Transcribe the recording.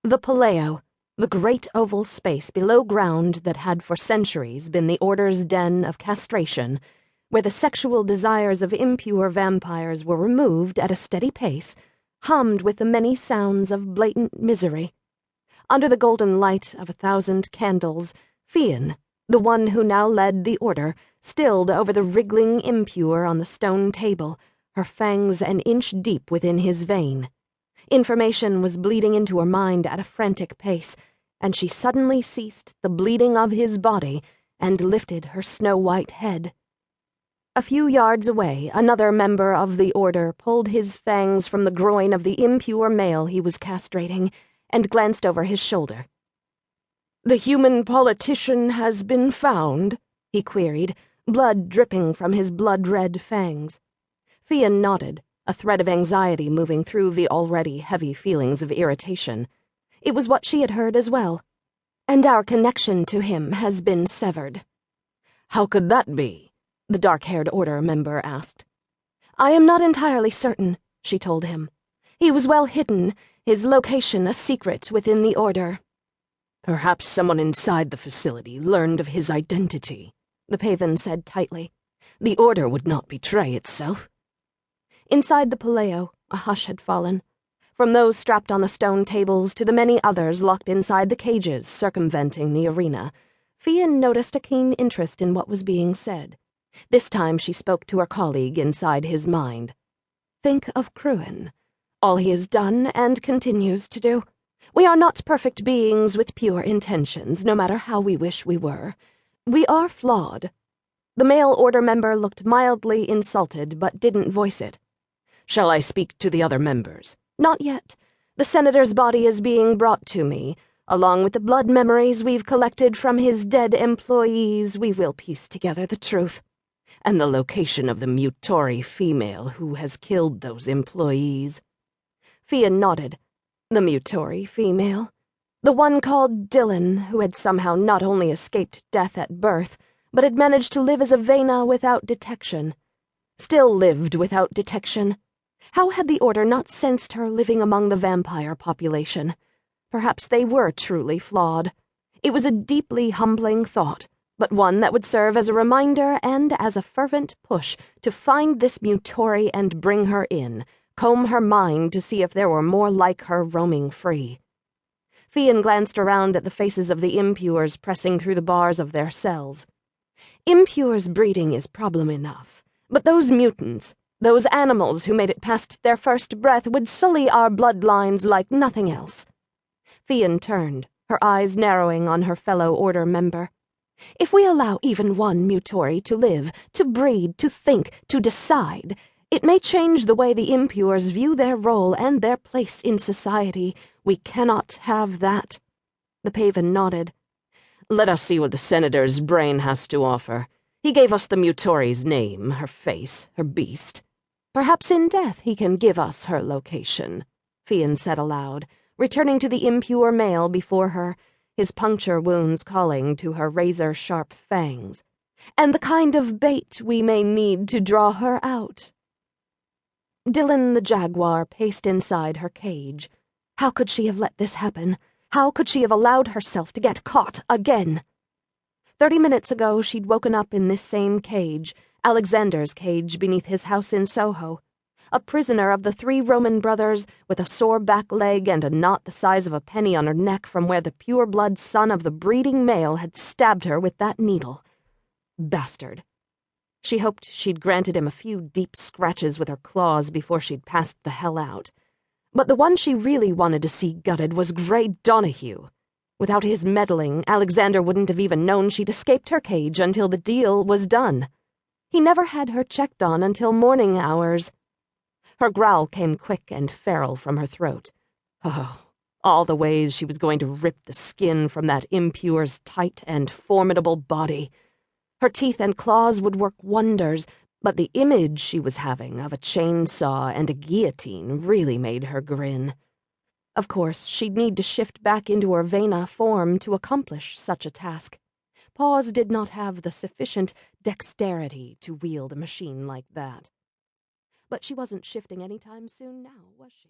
The Paleo, the great oval space below ground that had for centuries been the Order's den of castration, where the sexual desires of impure vampires were removed at a steady pace, hummed with the many sounds of blatant misery. Under the golden light of 1,000 candles, Fian, the one who now led the Order, stilled over the wriggling Impure on the stone table, her fangs an inch deep within his vein. Information was bleeding into her mind at a frantic pace, and she suddenly ceased the bleeding of his body and lifted her snow-white head. A few yards away, another member of the Order pulled his fangs from the groin of the impure male he was castrating and glanced over his shoulder. "The human politician has been found?" he queried, blood dripping from his blood-red fangs. Fian nodded, a thread of anxiety moving through the already heavy feelings of irritation. It was what she had heard as well. "And our connection to him has been severed." "How could that be?" the dark-haired Order member asked. "I am not entirely certain," she told him. "He was well hidden, his location a secret within the Order." "Perhaps someone inside the facility learned of his identity," the Pavan said tightly. "The Order would not betray itself." Inside the Paleo, a hush had fallen. From those strapped on the stone tables to the many others locked inside the cages circumventing the arena, Fian noticed a keen interest in what was being said. This time she spoke to her colleague inside his mind. "Think of Cruin. All he has done and continues to do. We are not perfect beings with pure intentions, no matter how we wish we were. We are flawed." The male Order member looked mildly insulted, but didn't voice it. "Shall I speak to the other members?" "Not yet. The Senator's body is being brought to me. Along with the blood memories we've collected from his dead employees, we will piece together the truth. And the location of the Mutori female who has killed those employees." Fian nodded. The Mutori female. The one called Dillon, who had somehow not only escaped death at birth, but had managed to live as a Vena without detection. Still lived without detection. How had the Order not sensed her living among the vampire population? Perhaps they were truly flawed. It was a deeply humbling thought, but one that would serve as a reminder and as a fervent push to find this Mutori and bring her in, comb her mind to see if there were more like her roaming free. Fian glanced around at the faces of the Impures pressing through the bars of their cells. Impures breeding is problem enough, but those mutants, those animals who made it past their first breath, would sully our bloodlines like nothing else. Fian turned, her eyes narrowing on her fellow Order member. "If we allow even one Mutori to live, to breed, to think, to decide, it may change the way the Impures view their role and their place in society. We cannot have that." The Pavan nodded. "Let us see what the Senator's brain has to offer. He gave us the Mutori's name, her face, her beast. Perhaps in death he can give us her location," Fian said aloud, returning to the impure male before her, his puncture wounds calling to her razor-sharp fangs. "And the kind of bait we may need to draw her out." Dillon the jaguar paced inside her cage. How could she have let this happen? How could she have allowed herself to get caught again? 30 minutes ago she'd woken up in this same cage, Alexander's cage beneath his house in Soho. A prisoner of the 3 Roman brothers, with a sore back leg and a knot the size of a penny on her neck from where the pure-blood son of the breeding male had stabbed her with that needle. Bastard. She hoped she'd granted him a few deep scratches with her claws before she'd passed the hell out. But the one she really wanted to see gutted was Grey Donohue. Without his meddling, Alexander wouldn't have even known she'd escaped her cage until the deal was done. He never had her checked on until morning hours. Her growl came quick and feral from her throat. Oh, all the ways she was going to rip the skin from that Impure's tight and formidable body. Her teeth and claws would work wonders, but the image she was having of a chainsaw and a guillotine really made her grin. Of course, she'd need to shift back into her Vena form to accomplish such a task. Paws did not have the sufficient dexterity to wield a machine like that. But she wasn't shifting any time soon now, was she?